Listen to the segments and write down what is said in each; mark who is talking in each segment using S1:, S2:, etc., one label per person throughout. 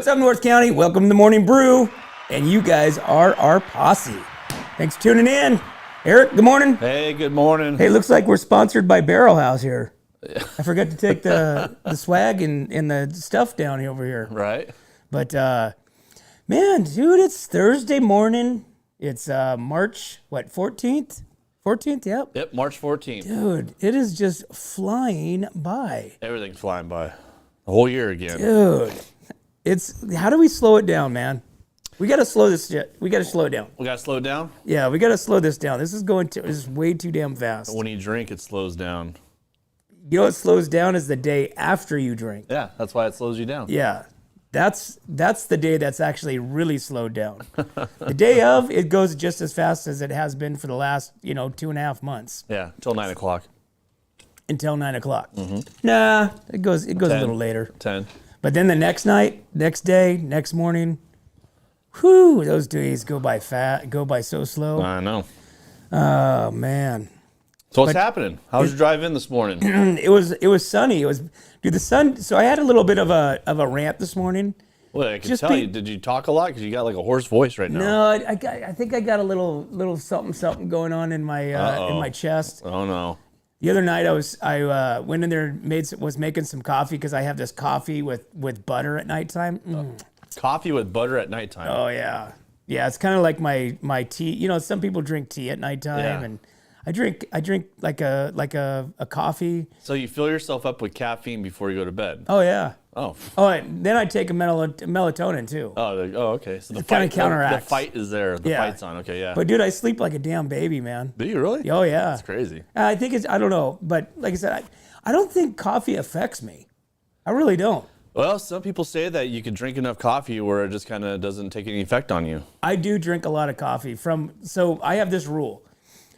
S1: What's up, North County? Welcome to the Morning Brew, and you guys are our posse. Thanks for tuning in. Eric, good morning.
S2: Hey, good morning.
S1: Hey, looks like we're sponsored by Barrel House here. I forgot to take the swag and the stuff down over here.
S2: Right.
S1: But, man, dude, it's Thursday morning. It's March, 14th? 14th, yep.
S2: Yep, March 14th.
S1: Dude, it is just flying by.
S2: Everything's flying by. The whole year again.
S1: Dude, how do we slow it down, man? We got to slow this shit. We got to slow it down.
S2: We got to slow it down?
S1: Yeah, we got to slow this down. This is way too damn fast.
S2: When you drink, it slows down.
S1: You know what slows down is the day after you drink.
S2: Yeah, that's why it slows you down.
S1: Yeah, that's the day that's actually really slowed down. The day of, it goes just as fast as it has been for the last, 2.5 months.
S2: Yeah, until 9 o'clock.
S1: Until 9 o'clock. Mm-hmm. Nah, it goes
S2: 10,
S1: a little later.
S2: 10.
S1: But then the next night, next day, next morning, whew, those days go by so slow.
S2: I know.
S1: Oh man.
S2: So what's happening? How was your drive in this morning?
S1: It was sunny. The sun. So I had a little bit of a rant this morning.
S2: Well, I can tell you. Did you talk a lot? Because you got like a hoarse voice right now.
S1: No, I think I got a little something going on in my chest.
S2: Oh no.
S1: The other night I went in there, was making some coffee because I have this coffee with butter at nighttime.
S2: Coffee with butter at nighttime.
S1: Oh yeah, yeah. It's kind of like my tea. Some people drink tea at nighttime, and I drink like a coffee.
S2: So you fill yourself up with caffeine before you go to bed.
S1: Oh yeah.
S2: Oh.
S1: Oh, and then I take a melatonin too.
S2: Oh, okay. So the
S1: kind of counteracts.
S2: The fight is there. The fight's on. Okay, yeah.
S1: But dude, I sleep like a damn baby, man.
S2: Do you really?
S1: Oh yeah.
S2: That's crazy.
S1: I think I don't know, but like I said, I don't think coffee affects me. I really don't.
S2: Well, some people say that you can drink enough coffee where it just kind of doesn't take any effect on you.
S1: I do drink a lot of coffee so I have this rule.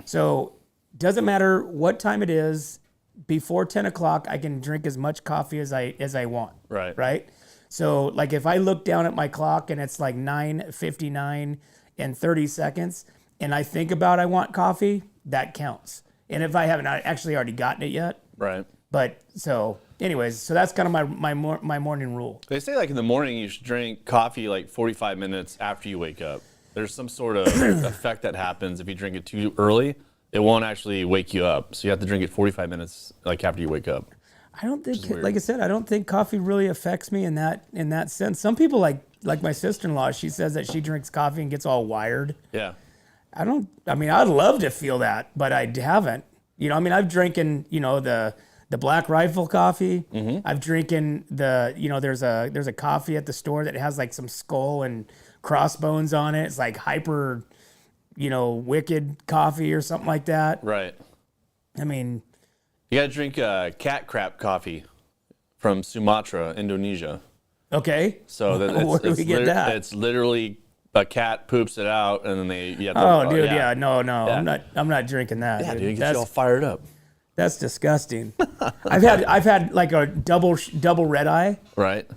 S1: So doesn't matter what time it is, before 10 o'clock, I can drink as much coffee as I want.
S2: Right.
S1: Right. So like if I look down at my clock and it's like 9:59 and 30 seconds, and I think about I want coffee, that counts. And if I haven't actually already gotten it yet.
S2: Right.
S1: But so anyways, so that's kind of my morning rule.
S2: They say like in the morning you should drink coffee like 45 minutes after you wake up. There's some sort of effect that happens if you drink it too early. It won't actually wake you up. So you have to drink it 45 minutes like after you wake up.
S1: I don't think, like I said, I don't think coffee really affects me in that sense. Some people like my sister-in-law, she says that she drinks coffee and gets all wired.
S2: Yeah.
S1: I'd love to feel that, but I haven't. I've drinking, the Black Rifle coffee. Mm-hmm. I've drinking there's a coffee at the store that has like some skull and crossbones on it. It's like hyper, wicked coffee or something like that.
S2: Right.
S1: You
S2: gotta drink cat crap coffee from Sumatra, Indonesia.
S1: Okay.
S2: So
S1: where do we get that?
S2: It's literally a cat poops it out and then you have to,
S1: oh dude, yeah. No. Yeah. I'm not drinking that.
S2: Yeah, dude, it gets you all fired up.
S1: That's disgusting. I've had like a double red eye.
S2: Right.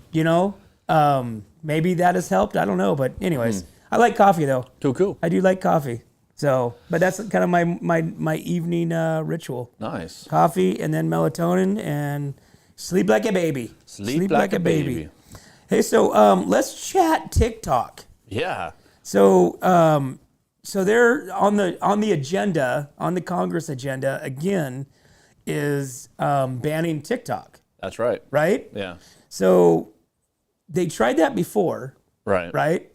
S1: Maybe that has helped. I don't know, but anyways, I like coffee though.
S2: Cool.
S1: I do like coffee. So, but that's kind of my evening ritual.
S2: Nice.
S1: Coffee and then melatonin and sleep like a baby.
S2: Sleep like a baby.
S1: Hey, so let's chat TikTok.
S2: Yeah.
S1: So they're on the agenda, on the Congress agenda again, is banning TikTok.
S2: That's right.
S1: Right?
S2: Yeah.
S1: So they tried that before.
S2: Right.
S1: Right?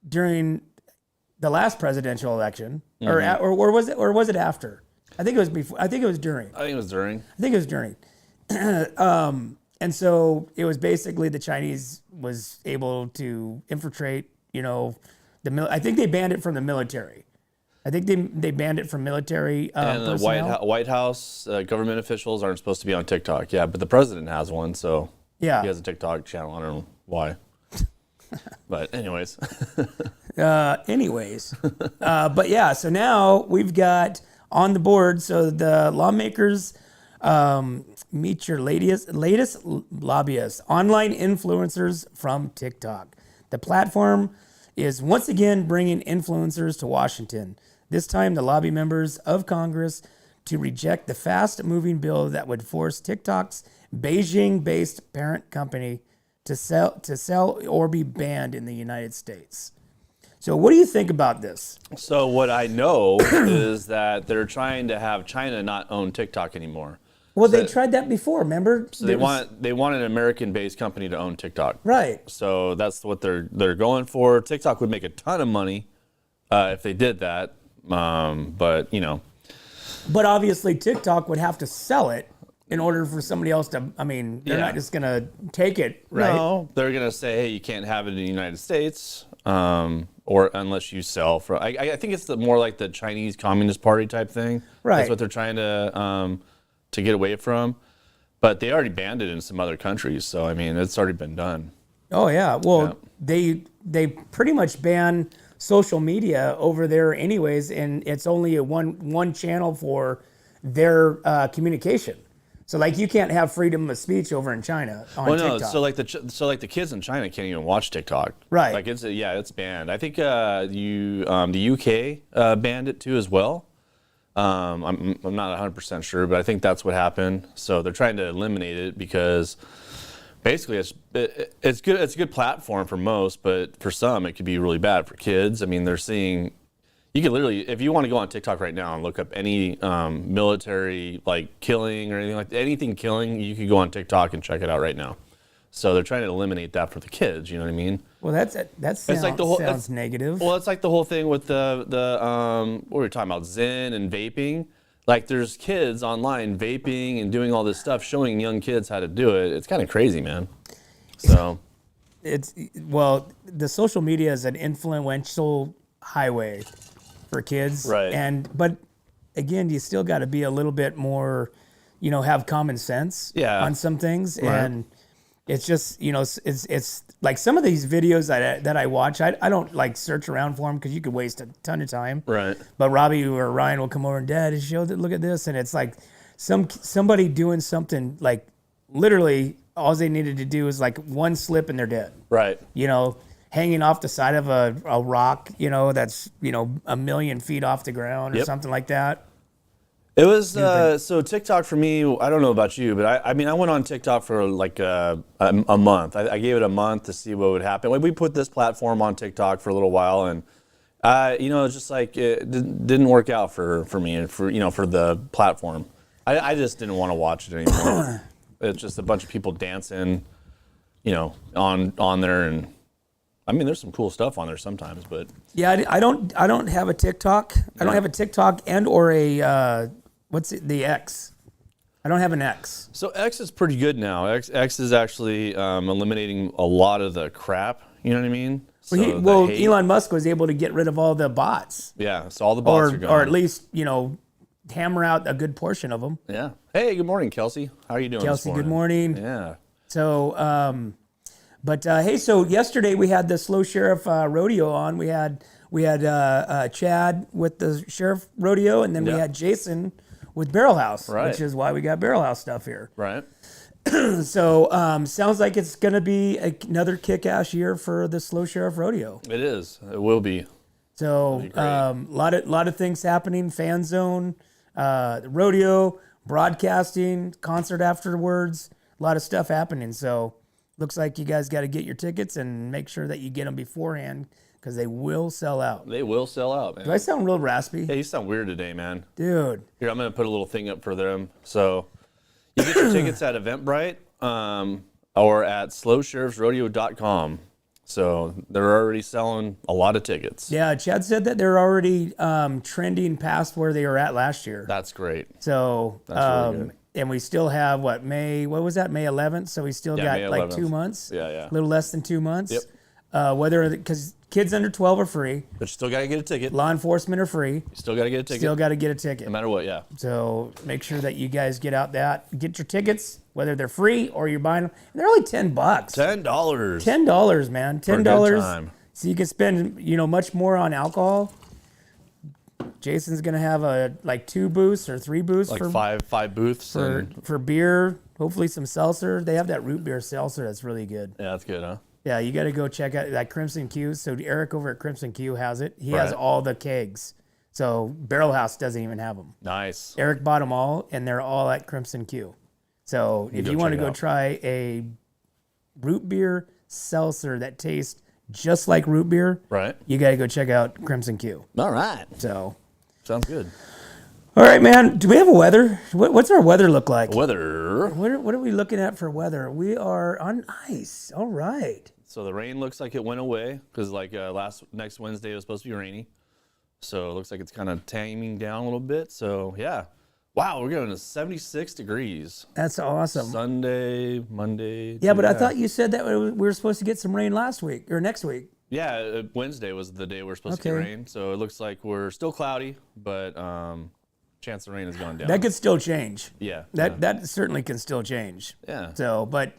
S1: During the last presidential election, or was it after? I think it was before. I think it was during.
S2: I think it was during.
S1: And so it was basically the Chinese was able to infiltrate, I think they banned it from the military. I think they banned it from military
S2: and the White House government officials aren't supposed to be on TikTok. Yeah, but the president has one, so
S1: yeah,
S2: he has a TikTok channel. I don't know why. But anyways.
S1: But yeah, so now we've got on the board, so the lawmakers meet your latest lobbyists, online influencers from TikTok. The platform is once again bringing influencers to Washington. This time, the lobby members of Congress to reject the fast-moving bill that would force TikTok's Beijing-based parent company to sell or be banned in the United States. So what do you think about this?
S2: So what I know is that they're trying to have China not own TikTok anymore.
S1: Well, they tried that before, remember?
S2: So they want an American-based company to own TikTok.
S1: Right.
S2: So that's what they're going for. TikTok would make a ton of money if they did that. But
S1: But obviously TikTok would have to sell it in order for somebody else to, I mean, they're not just going to take it, right?
S2: No, they're going to say, hey, you can't have it in the United States. Or unless you sell for, I think it's more like the Chinese Communist Party type thing.
S1: Right.
S2: That's what they're trying to get away from. But they already banned it in some other countries, so I mean, it's already been done.
S1: Oh yeah. Well, they pretty much ban social media over there, anyways, and it's only a one channel for their communication. So like you can't have freedom of speech over in China on TikTok.
S2: So like the kids in China can't even watch TikTok.
S1: Right.
S2: Like it's banned. I think the UK banned it too as well. I'm not 100% sure, but I think that's what happened. So they're trying to eliminate it because basically it's good. It's a good platform for most, but for some it could be really bad for kids. I mean, they're seeing. You can literally, if you want to go on TikTok right now and look up any military like killing or anything like that, anything killing, you can go on TikTok and check it out right now. So they're trying to eliminate that for the kids. You know what I mean?
S1: Well, sounds negative.
S2: Well, it's like the whole thing with the what were we talking about, Zen and vaping. Like there's kids online vaping and doing all this stuff, showing young kids how to do it. It's kind of crazy, man. So
S1: the social media is an influential highway for kids,
S2: right?
S1: But again, you still got to be a little bit more, have common sense on some things,
S2: right.
S1: And it's just it's like some of these videos that I watch, I don't like search around for them because you could waste a ton of time,
S2: right?
S1: But Robbie or Ryan will come over and Dad, look at this, and it's like somebody doing something like literally all they needed to do is like one slip and they're dead,
S2: right?
S1: Hanging off the side of a rock, that's, a million feet off the ground or something like that.
S2: It was, so TikTok for me, I don't know about you, but I mean, I went on TikTok for like a month. I gave it a month to see what would happen. We put this platform on TikTok for a little while and, it's just like, it didn't work out for me and for the platform. I just didn't want to watch it anymore. It's just a bunch of people dancing, on there and, I mean, there's some cool stuff on there sometimes, but
S1: yeah, I don't have a TikTok. I don't have a TikTok and or a the X. I don't have an X.
S2: So X is pretty good now. X is actually eliminating a lot of the crap. You know what I mean?
S1: Well, Elon Musk was able to get rid of all the bots.
S2: Yeah, so all the bots are gone.
S1: Or at least hammer out a good portion of them.
S2: Yeah. Hey, good morning, Kelsey. How are you doing?
S1: Kelsey, good morning.
S2: Yeah.
S1: So. But hey, so yesterday we had the Slow Sheriff Rodeo on. We had Chad with the Sheriff Rodeo, and then we had Jason with Barrel House, which is why we got Barrel House stuff here.
S2: Right.
S1: So sounds like it's going to be another kick-ass year for the Slow Sheriff Rodeo.
S2: It is. It will be.
S1: So a lot of things happening. Fan zone, the rodeo, broadcasting, concert afterwards. A lot of stuff happening. So. Looks like you guys got to get your tickets and make sure that you get them beforehand because they will sell out.
S2: They will sell out, man.
S1: Do I sound real raspy?
S2: Yeah, you sound weird today, man.
S1: Dude.
S2: Here, I'm going to put a little thing up for them. So you get your tickets at Eventbrite or at slowsheriffsrodeo.com. So they're already selling a lot of tickets.
S1: Yeah, Chad said that they're already trending past where they were at last year.
S2: That's great.
S1: So
S2: that's really good.
S1: And we still have May 11th? So we still got like 2 months.
S2: Yeah.
S1: A little less than 2 months.
S2: Yep.
S1: Because kids under 12 are free.
S2: But you still got to get a ticket.
S1: Law enforcement are free.
S2: You still got to get a ticket.
S1: Still got to get a ticket.
S2: No matter what, yeah.
S1: So make sure that you guys get your tickets, whether they're free or you're buying them. And they're only $10.
S2: $10.
S1: $10, man. $10.
S2: For a good time.
S1: So you can spend, much more on alcohol. Jason's gonna have like 2 booths or 3 booths,
S2: like five booths
S1: for beer. Hopefully some seltzer. They have that root beer seltzer that's really good.
S2: Yeah, that's good, huh?
S1: Yeah, you got to go check out that Crimson Q. So Eric over at Crimson Q has it. He has all the kegs. So Barrel House doesn't even have them.
S2: Nice.
S1: Eric bought them all, and they're all at Crimson Q. So if you want to go try a root beer seltzer that tastes just like root beer,
S2: Right.
S1: you got to go check out Crimson Q.
S2: All right.
S1: So,
S2: Sounds good.
S1: all right, man. Do we have a weather? What's our weather look like?
S2: Weather.
S1: What are we looking at for weather? We are on ice. All right.
S2: So the rain looks like it went away because like next Wednesday it was supposed to be rainy. So it looks like it's kind of taming down a little bit. So yeah. Wow, we're going to 76 degrees.
S1: That's awesome.
S2: Sunday, Monday.
S1: Yeah, but I thought you said that we were supposed to get some rain last week or next week.
S2: Yeah, Wednesday was the day we're supposed to get rain. So it looks like we're still cloudy, but chance of rain has gone down.
S1: That could still change.
S2: Yeah.
S1: That certainly can still change.
S2: Yeah.
S1: So, but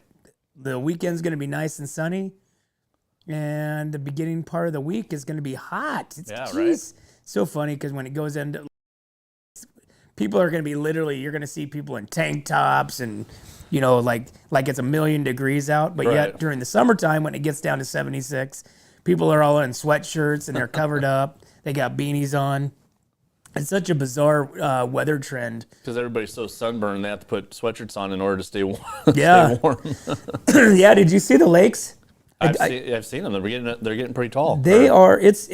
S1: the weekend's going to be nice and sunny, and the beginning part of the week is going to be hot.
S2: Right.
S1: So funny because when it goes into, people are going to be literally, you're going to see people in tank tops and, like it's 1,000,000 degrees out. But yet during the summertime, when it gets down to 76, people are all in sweatshirts and they're covered up. They got beanies on. It's such a bizarre weather trend.
S2: Because everybody's so sunburned, they have to put sweatshirts on in order to stay warm.
S1: Yeah.
S2: Stay warm.
S1: Yeah. Did you see the lakes?
S2: I've seen them. They're getting pretty tall.
S1: They are. It's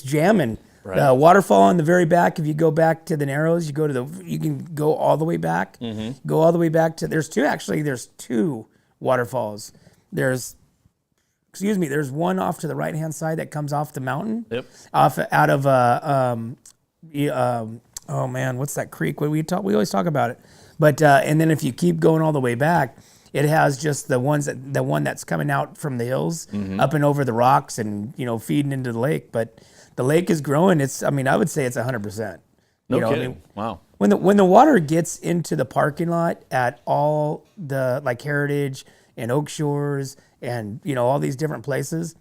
S1: jamming.
S2: Right.
S1: Waterfall on the very back. If you go back to the Narrows, you can go all the way back. Mm-hmm. Go all the way back to. There's two waterfalls. There's one off to the right hand side that comes off the mountain.
S2: Yep.
S1: Out of oh man, what's that creek? We always talk about it. But and then if you keep going all the way back, it has just the one that's coming out from the hills, up and over the rocks, and feeding into the lake. But the lake is growing. I would say it's 100%.
S2: No kidding. Wow.
S1: When the water gets into the parking lot at all the like Heritage and Oak Shores and all these different places,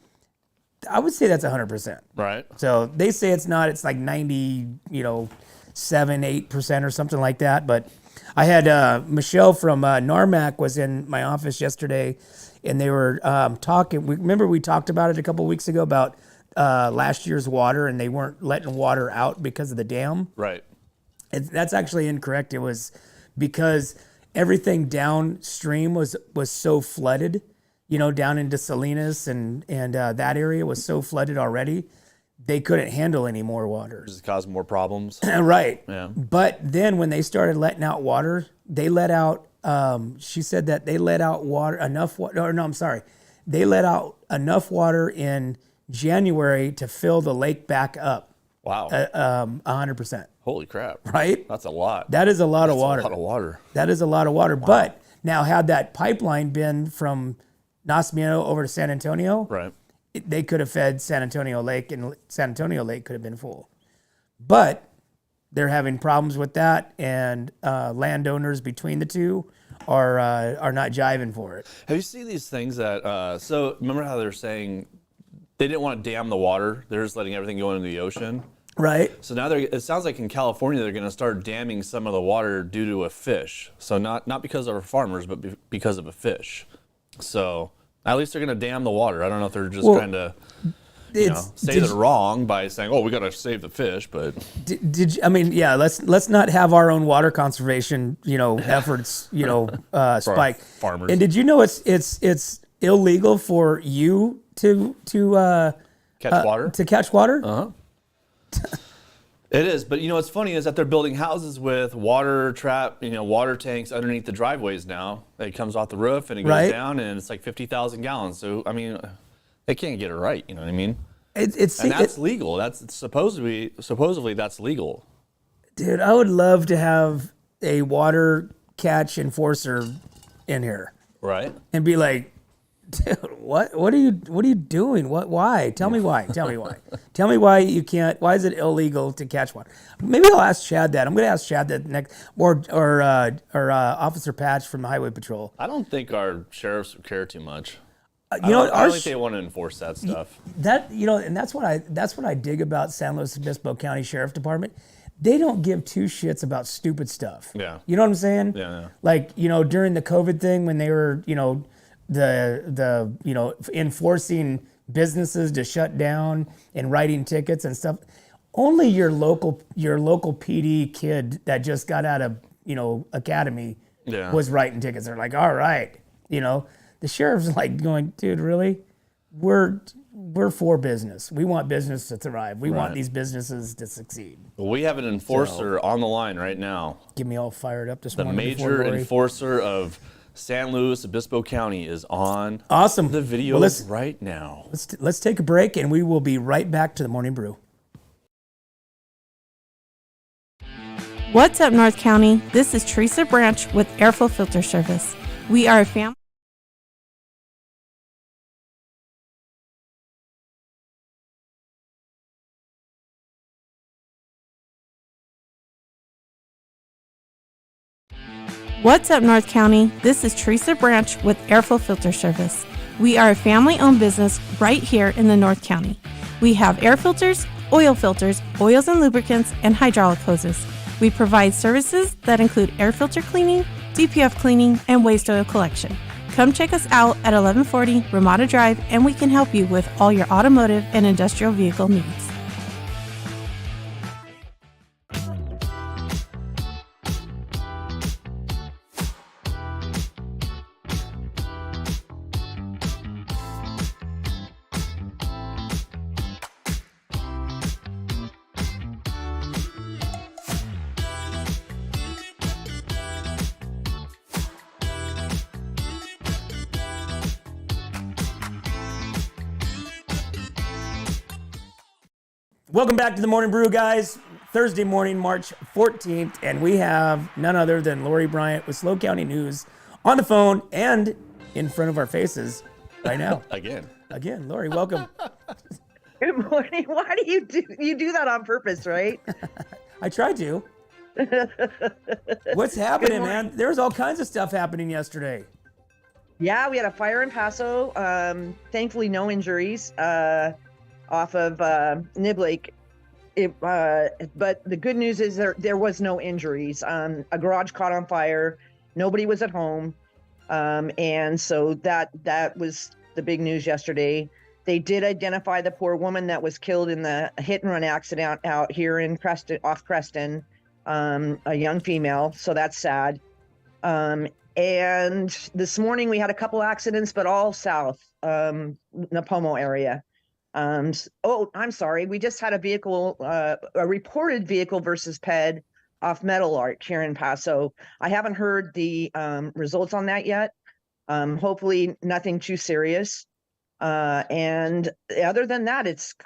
S1: I would say that's 100%.
S2: Right.
S1: So they say it's not. It's like 7-8% or something like that. But I had Michelle from NARMAC was in my office yesterday, and they were talking. Remember we talked about it a couple of weeks ago about last year's water, and they weren't letting water out because of the dam.
S2: Right.
S1: That's actually incorrect. It was because everything downstream was so flooded, down into Salinas and that area was so flooded already, they couldn't handle any more water.
S2: Just cause more problems.
S1: Right.
S2: Yeah.
S1: But then when they started letting out water, they let out. She said that they let out enough water. They let out enough water in January to fill the lake back up.
S2: Wow.
S1: 100%.
S2: Holy crap.
S1: Right?
S2: That's a lot.
S1: That is a lot of water.
S2: A lot of water.
S1: That is a lot of water. Wow. But now, had that pipeline been from Nacimiento over to San Antonio,
S2: right,
S1: they could have fed San Antonio Lake, and San Antonio Lake could have been full. But they're having problems with that, and landowners between the two are not jiving for it.
S2: Have you seen these things that? So remember how they're saying they didn't want to dam the water; they're just letting everything go into the ocean.
S1: Right.
S2: So now it sounds like in California they're going to start damming some of the water due to a fish. So not because of our farmers, but because of a fish. So at least they're going to dam the water. I don't know if they're just trying to say they're wrong by saying, "Oh, we got to save the fish." But
S1: let's not have our own water conservation efforts spike.
S2: Farmers.
S1: And did you know it's illegal for you to
S2: catch water?
S1: To catch water?
S2: Uh-huh. It is, but what's funny is that they're building houses with water water tanks underneath the driveways now. It comes off the roof and it goes down, and it's like 50,000 gallons. So they can't get it right. You know what I mean? And that's legal. That's supposedly that's legal.
S1: Dude, I would love to have a water catch enforcer in here,
S2: right?
S1: And be like, dude, what are you doing? Why? Tell me why. Tell me why you can't. Why is it illegal to catch one? Maybe I'll ask Chad that. I'm going to ask Chad that next, or Officer Patch from the Highway Patrol.
S2: I don't think our sheriffs would care too much. I don't think they want to enforce that stuff.
S1: And that's what I dig about San Luis Obispo County Sheriff Department. They don't give two shits about stupid stuff.
S2: Yeah.
S1: You know what I'm saying?
S2: Yeah.
S1: Like, during the COVID thing when they were, the enforcing businesses to shut down and writing tickets and stuff. Only your local PD kid that just got out of academy was writing tickets. They're like, all right, You know, the sheriff's like going, dude, really? We're for business. We want business to thrive. We want these businesses to succeed.
S2: Well, we have an enforcer on the line right now.
S1: Get me all fired up this
S2: The
S1: morning.
S2: major enforcer of San Luis Obispo County is on the video right now.
S1: Let's take a break, and we will be right back to the Morning Brew.
S3: What's up, North County? This is Teresa Branch with Airflow Filter Service. We are a family. What's up, North County? This is Teresa Branch with Airflow Filter Service. We are a family-owned business right here in the North County. We have air filters, oils and lubricants, and hydraulic hoses. We provide services that include air filter cleaning, DPF cleaning, and waste oil collection. Come check us out at 1140 Ramada Drive, and we can help you with all your automotive and industrial vehicle needs.
S1: Welcome back to the Morning Brew, guys. Thursday morning, March 14th, and we have none other than Lori Bryant with SLO County News on the phone and in front of our faces right now. Again, Lori, welcome.
S4: Good morning. Why do you do that on purpose, right?
S1: I tried to. What's happening, man? There's all kinds of stuff happening yesterday.
S4: Yeah, we had a fire in Paso. Thankfully, no injuries off of Nib Lake. But the good news is there was no injuries. A garage caught on fire. Nobody was at home. And so that was the big news yesterday. They did identify the poor woman that was killed in the hit and run accident out here in Creston, off Creston, a young female. So that's sad. And this morning we had a couple accidents, but all south, Napomo area. I'm sorry. We just had a vehicle, a reported vehicle versus PED off Metal Arc here in Paso. I haven't heard the results on that yet. Hopefully nothing too serious. And other than that, it's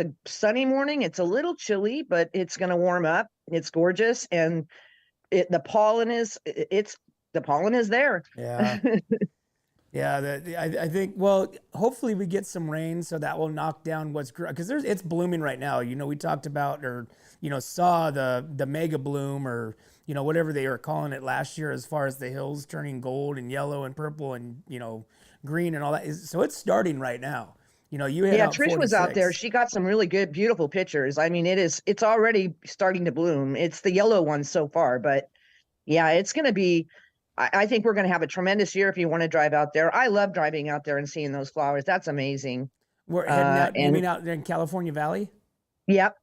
S4: a sunny morning. It's a little chilly, but it's going to warm up. It's gorgeous. And the pollen is there.
S1: Yeah. Yeah, I think, well, hopefully we get some rain so that will knock down because it's blooming right now. You know, we talked about saw the mega bloom or, whatever they were calling it last year as far as the hills turning gold and yellow and purple and, green and all that. So it's starting right now.
S4: Trish was out there. She got some really good, beautiful pictures. I mean, it's already starting to bloom. It's the yellow ones so far, but yeah, it's going to be, I think we're going to have a tremendous year if you want to drive out there. I love driving out there and seeing those flowers. That's amazing.
S1: We're heading out, you mean out there in California Valley?
S4: Yep.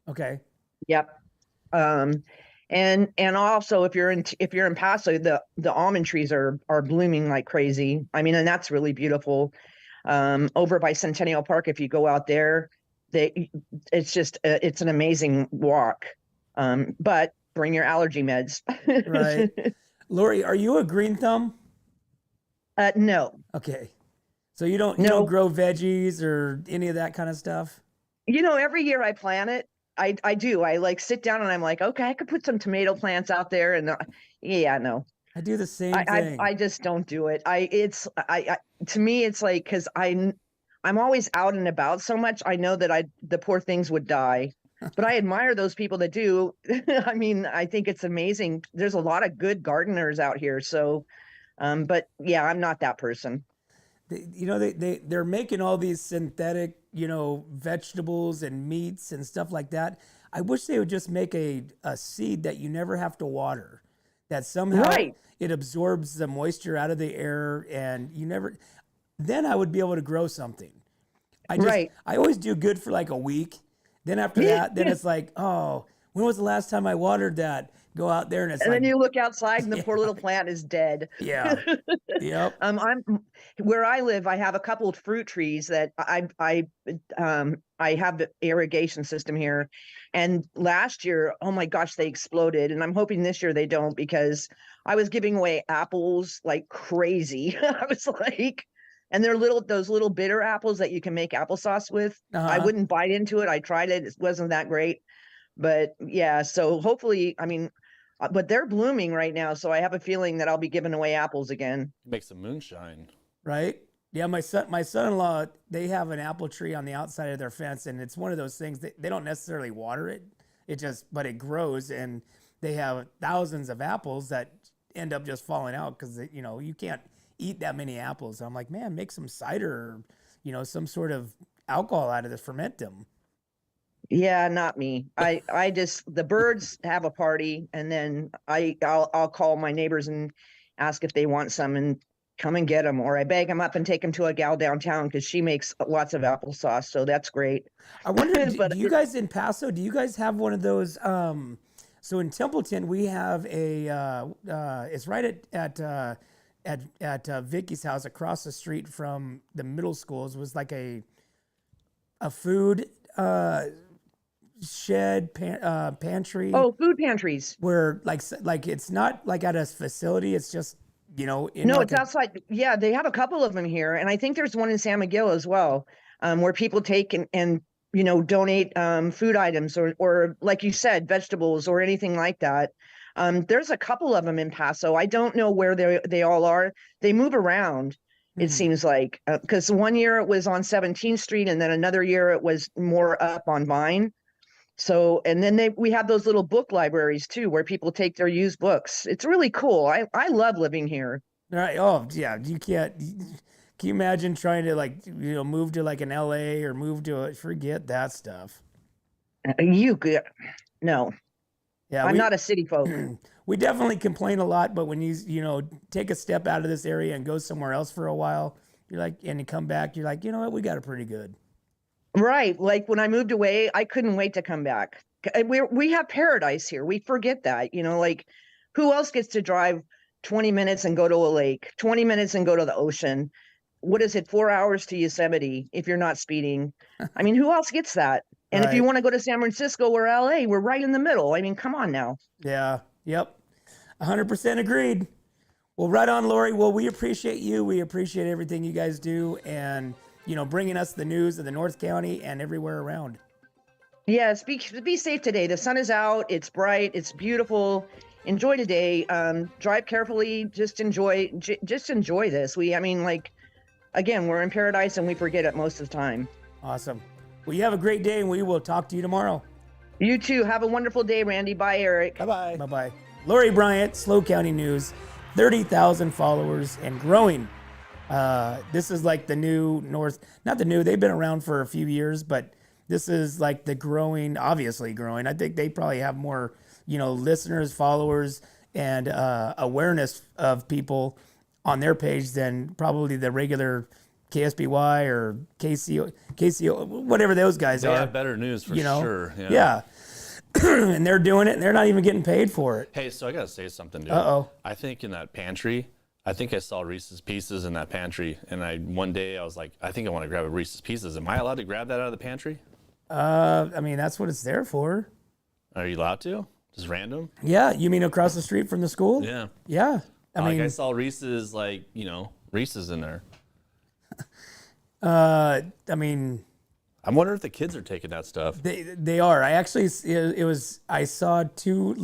S1: Okay.
S4: Yep. And also if you're in Paso, the almond trees are blooming like crazy. I mean, and that's really beautiful. Over by Centennial Park, if you go out there, it's an amazing walk. But bring your allergy meds.
S1: Right. Lori, are you a green thumb?
S4: No.
S1: Okay. So you don't grow veggies or any of that kind of stuff?
S4: Every year I plant it. I do. I like sit down and I'm like, okay, I could put some tomato plants out there. And no.
S1: I do the same thing.
S4: I just don't do it. To me, it's like, cause I'm always out and about so much. I know that the poor things would die. But I admire those people that do. I mean, I think it's amazing. There's a lot of good gardeners out here. So, but yeah, I'm not that person.
S1: They're making all these synthetic, vegetables and meats and stuff like that. I wish they would just make a seed that you never have to water, that somehow it absorbs the moisture out of the air and then I would be able to grow something. I always do good for like a week. Then after that, then it's like, oh, when was the last time I watered that? go out there and it's
S4: And
S1: like,
S4: then you look outside and the
S1: Yeah.
S4: poor little plant is dead.
S1: yeah, yep.
S4: I'm where I live. I have a couple of fruit trees that I have the irrigation system here, and last year, oh my gosh, they exploded. And I'm hoping this year they don't, because I was giving away apples like crazy. I was like, and they're those little bitter apples that you can make applesauce with. I
S1: Uh-huh.
S4: wouldn't bite into it. I tried it. It wasn't that great. But yeah, so hopefully, I mean, but they're blooming right now. So I have a feeling that I'll be giving away apples again.
S2: Make some moonshine.
S1: Right? Yeah, my son-in-law, they have an apple tree on the outside of their fence, and it's one of those things that they don't necessarily water it. But it grows, and they have thousands of apples that end up just falling out because you can't eat that many apples. So I'm like, man, make some cider or some sort of alcohol out of this, ferment them.
S4: Yeah, not me. I just, the birds have a party, and then I'll call my neighbors and ask if they want some and come and get them, or I bag them up and take them to a gal downtown because she makes lots of applesauce. So that's great.
S1: I wonder, do,
S4: But
S1: do you guys in Paso, do you guys have one of those? So in Templeton, we have it's right at Vicky's house across the street from the middle schools. Was like a food shed pantry.
S4: Oh, food pantries.
S1: Where like it's not like at a facility. It's just in
S4: No,
S1: like
S4: it's outside. Yeah, they have a couple of them here, and I think there's one in San Miguel as well, where people take and donate food items or like you said, vegetables or anything like that. There's a couple of them in Paso. I don't know where they all are. They move around. It seems like, because one year it was on 17th Street, and then another year it was more up on Vine. So, and then we have those little book libraries too, where people take their used books. It's really cool. I love living here.
S1: Right. Oh, yeah. You can't. Can you imagine trying to move to like an LA or move to forget that stuff?
S4: No,
S1: Yeah,
S4: I'm not a city folk.
S1: We definitely complain a lot, but when you take a step out of this area and go somewhere else for a while, you're like, and you come back, you're like, you know what, we got it pretty good.
S4: Right. Like when I moved away, I couldn't wait to come back. We have paradise here. We forget that, like who else gets to drive 20 minutes and go to a lake, 20 minutes and go to the ocean? What is it, 4 hours to Yosemite if you're not speeding? I mean, who else gets that? And if you want to go to San Francisco or LA, we're right in the middle. I mean, come on now.
S1: Yeah. Yep. 100% agreed. Well, right on, Lori. Well, we appreciate you. We appreciate everything you guys do, and bringing us the news of the North County and everywhere around.
S4: Yes, be safe today. The sun is out. It's bright. It's beautiful. Enjoy today. Drive carefully. Just enjoy this. Again, we're in paradise and we forget it most of the time.
S1: Awesome. Well, you have a great day, and we will talk to you tomorrow.
S4: You too. Have a wonderful day, Randy. Bye, Eric.
S2: Bye-bye.
S1: Bye-bye. Lori Bryant, SLO County News, 30,000 followers and growing. This is like the new not the new, they've been around for a few years, but this is like the obviously growing. I think they probably have more, listeners, followers, and awareness of people on their page than probably the regular KSBY or KCO, whatever those guys
S2: They
S1: are.
S2: have better news for sure.
S1: Yeah. And they're doing it, and they're not even getting paid for it.
S2: Hey, so I got to say something, dude.
S1: Uh-oh.
S2: I think in that pantry, I think I saw Reese's Pieces in that pantry, and one day I was like, I think I want to grab a Reese's Pieces. Am I allowed to grab that out of the pantry?
S1: I mean, that's what it's there for.
S2: Are you allowed to? Just random?
S1: Yeah, you mean across the street from the school?
S2: Yeah.
S1: Yeah.
S2: I saw Reese's, Reese's in there.
S1: I mean,
S2: I'm wondering if the kids are taking that stuff.
S1: they are. I actually, I saw two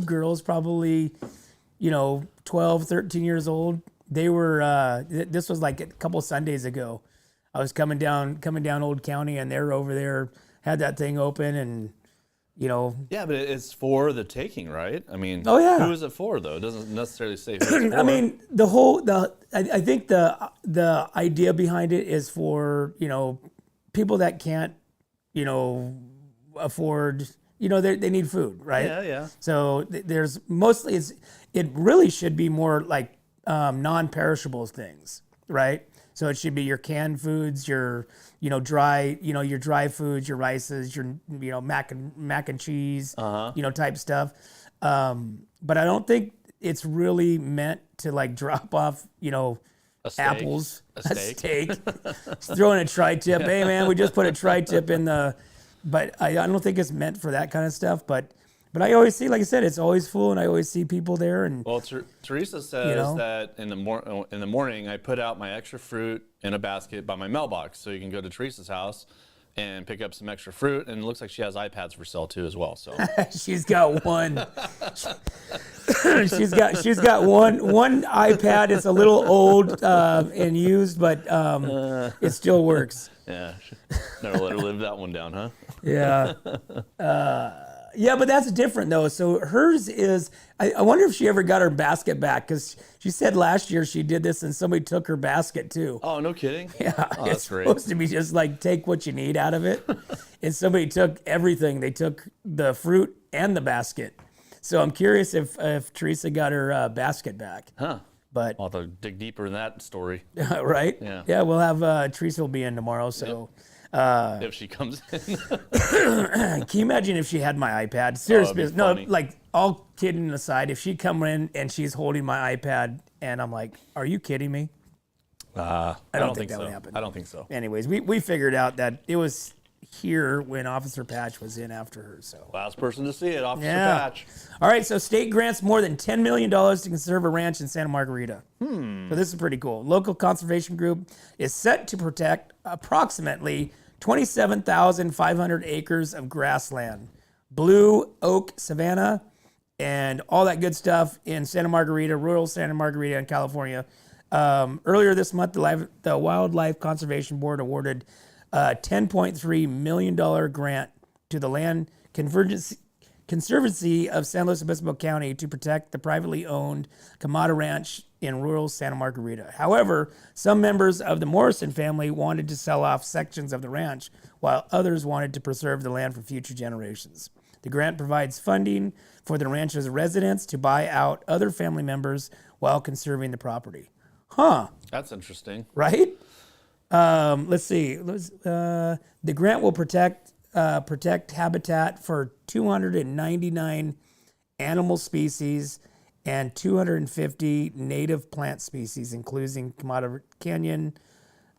S1: girls, probably, 12, 13 years old. They were, this was like a couple Sundays ago. I was coming down Old County, and they're over there, had that thing open, and,
S2: Yeah, but it's for the taking, right? I mean,
S1: Oh, yeah.
S2: Who is it for, though? It doesn't necessarily say who it's for.
S1: I mean, I think the idea behind it is for, people that can't, afford, they need food, right?
S2: Yeah.
S1: So there's mostly, it really should be more like non-perishable things, right? So it should be your canned foods, your dry foods, your rices, your mac and cheese, type stuff. But I don't think it's really meant to like drop off apples, a steak, throwing a tri-tip. Hey man, we just put a tri-tip in the. But I don't think it's meant for that kind of stuff. But I always see, like I said, it's always full, and I always see people there. And
S2: well, Teresa says that in the morning I put out my extra fruit in a basket by my mailbox, so you can go to Teresa's house and pick up some extra fruit. And it looks like she has iPads for sale too as well. So
S1: she's got one. she's got one iPad. It's a little old and used, but it still works.
S2: Yeah, never let her live that one down, huh?
S1: Yeah. Yeah, but that's different though. So hers is, I wonder if she ever got her basket back, because she said last year she did this and somebody took her basket too.
S2: Oh, no kidding?
S1: Yeah,
S2: oh,
S1: it's supposed to be just like take what you need out of it. And somebody took everything. They took the fruit and the basket. So I'm curious if Teresa got her basket back.
S2: Huh.
S1: But
S2: I'll have to dig deeper in that story.
S1: Right?
S2: Yeah.
S1: Yeah, we'll have Teresa will be in tomorrow, so.
S2: Yep. If she comes in.
S1: Can you imagine if she had my iPad? Serious business. No,
S2: funny.
S1: like all kidding aside, if she come in and she's holding my iPad and I'm like, are you kidding me?
S2: I don't think
S1: that
S2: so.
S1: would happen.
S2: I don't think so.
S1: Anyways, we figured out that it was here when Officer Patch was in after her. So
S2: Last person to see it, Officer
S1: yeah.
S2: Patch.
S1: All right, so state grants more than $10 million to conserve a ranch in Santa Margarita. So this is pretty cool. Local conservation group is set to protect approximately 27,500 acres of grassland, blue oak savanna, and all that good stuff in Santa Margarita, rural Santa Margarita in California. Earlier this month, the Wildlife Conservation Board awarded a $10.3 million grant to the Land Conservancy of San Luis Obispo County to protect the privately owned Camada Ranch in rural Santa Margarita. However, some members of the Morrison family wanted to sell off sections of the ranch, while others wanted to preserve the land for future generations. The grant provides funding for the ranch's residents to buy out other family members while conserving the property. Huh.
S2: That's interesting.
S1: Right? Let's see. The grant will protect habitat for 299 animal species and 250 native plant species, including Camada Canyon,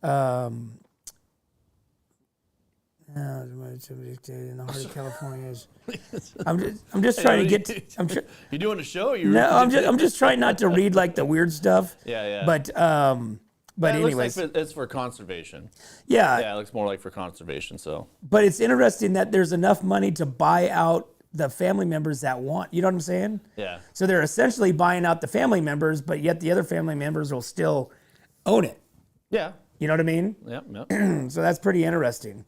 S1: in the heart of California. I'm just trying to get to.
S2: You doing a show?
S1: I'm just trying not to read like the weird stuff.
S2: Yeah.
S1: But
S2: It
S1: anyways,
S2: looks like it's for conservation.
S1: yeah.
S2: Yeah, it looks more like for conservation. So
S1: But it's interesting that there's enough money to buy out the family members that want. You know what I'm saying?
S2: yeah,
S1: So they're essentially buying out the family members, but yet the other family members will still own it.
S2: yeah,
S1: You know what I mean?
S2: yep.
S1: So that's pretty interesting.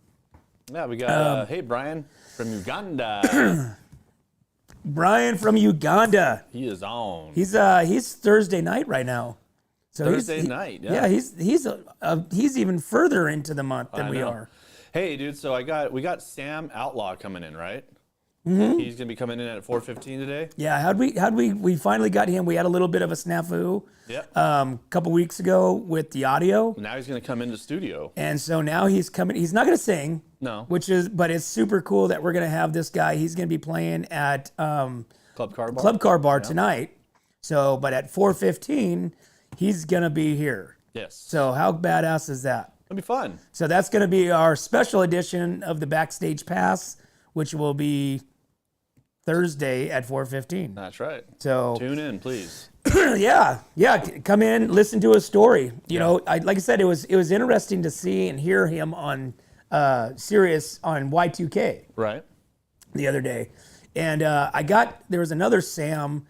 S2: Yeah, we got hey Brian from Uganda.
S1: Brian from Uganda.
S2: He is on.
S1: He's Thursday night right now. So
S2: Thursday night. Yeah,
S1: he's even further into the month than
S2: I
S1: we
S2: know.
S1: are.
S2: Hey, dude. So we got Sam Outlaw coming in, right?
S1: Mm-hmm.
S2: He's gonna be coming in at 4:15 today.
S1: Yeah, we finally got him. We had a little bit of a snafu
S2: Yep.
S1: couple weeks ago with the audio.
S2: Now he's gonna come into studio.
S1: And so now he's coming. He's not going to sing.
S2: No.
S1: But it's super cool that we're going to have this guy. He's going to be playing at
S2: Club Car Bar.
S1: tonight. So, but at 4:15, he's going to be here.
S2: Yes.
S1: So how badass is that?
S2: It'll be fun.
S1: So that's going to be our special edition of the Backstage Pass, which will be Thursday at 4:15.
S2: That's right.
S1: So
S2: Tune in, please.
S1: yeah, come in, listen to his story. You know, like I said, it was interesting to see and hear him on Sirius on Y2K
S2: Right.
S1: the other day, and there was another Sam,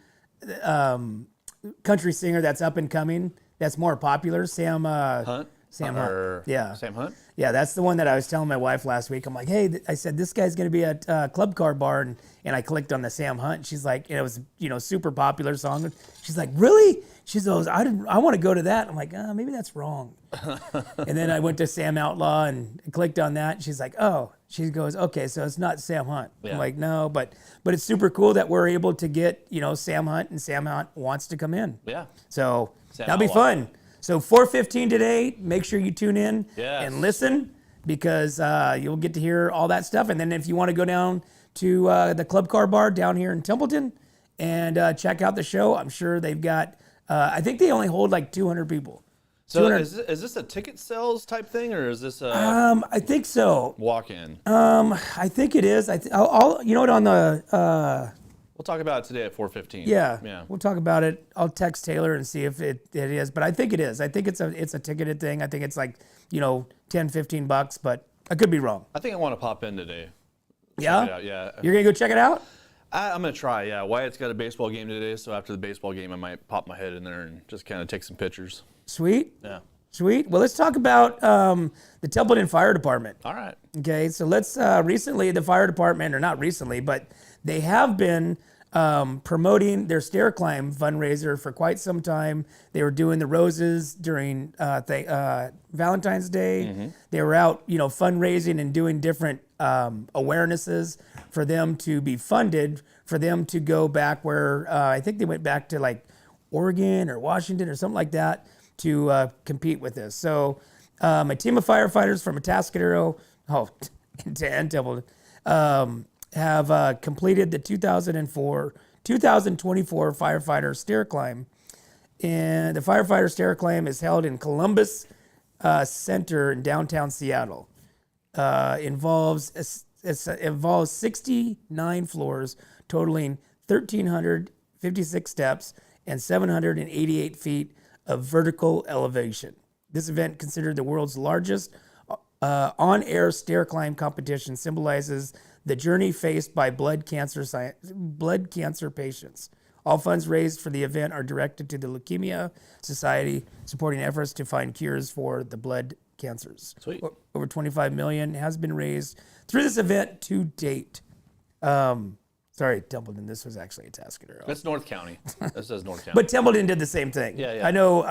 S1: country singer that's up and coming, that's more popular, Sam
S2: Hunt.
S1: Sam Hunt. Yeah.
S2: Sam Hunt.
S1: Yeah, that's the one that I was telling my wife last week. I'm like, hey, I said, this guy's going to be at Club Car Bar. And I clicked on the Sam Hunt. She's like, it was, super popular song. She's like, really? She goes, I want to go to that. I'm like, maybe that's wrong. And then I went to Sam Outlaw and clicked on that. She's like, oh, she goes, okay, so it's not Sam Hunt.
S2: Yeah.
S1: I'm like, no, but it's super cool that we're able to get, Sam Hunt, and Sam Hunt wants to come in.
S2: Yeah.
S1: So
S2: Sam
S1: that'll be
S2: Outlaw.
S1: fun. So 4:15 today. Make sure you tune in
S2: Yes.
S1: and listen because you'll get to hear all that stuff. And then if you want to go down to the Club Car Bar down here in Templeton and check out the show, I'm sure they've got. I think they only hold like 200 people.
S2: So
S1: 200
S2: is this a ticket sales type thing, or is this a
S1: I think so.
S2: walk-in?
S1: I think it is. I'll you know what on the.
S2: We'll talk about it today at 4:15.
S1: Yeah, we'll talk about it. I'll text Taylor and see if it is, but I think it is. I think it's a ticketed thing. I think it's like, $10, $15, but I could be wrong.
S2: I think I want to pop in today.
S1: Yeah?
S2: Check it out, yeah.
S1: You're going to go check it out?
S2: I'm going to try, yeah. Wyatt's got a baseball game today, so after the baseball game, I might pop my head in there and just kind of take some pictures.
S1: Sweet.
S2: Yeah.
S1: Sweet. Well, let's talk about the Templeton Fire Department.
S2: All right.
S1: Okay, so let's recently the fire department, or not recently, but they have been promoting their stair climb fundraiser for quite some time. They were doing the roses during Valentine's Day.
S2: Mm-hmm.
S1: They were out, fundraising and doing different awarenesses for them to be funded, for them to go back where I think they went back to like Oregon or Washington or something like that to compete with this. So a team of firefighters from Atascadero, and Templeton, have completed the 2024 firefighter stair climb. And the firefighter stair climb is held in Columbus Center in downtown Seattle. Involves 69 floors, totaling 1,356 steps and 788 feet of vertical elevation. This event, considered the world's largest on-air stair climb competition, symbolizes the journey faced by blood cancer patients. All funds raised for the event are directed to the Leukemia Society, supporting efforts to find cures for the blood cancers.
S2: Sweet.
S1: Over $25 million has been raised through this event to date. Sorry, Templeton. This was actually Atascadero.
S2: That's North County. That says North County.
S1: But Templeton did the same thing.
S2: Yeah.
S1: I know.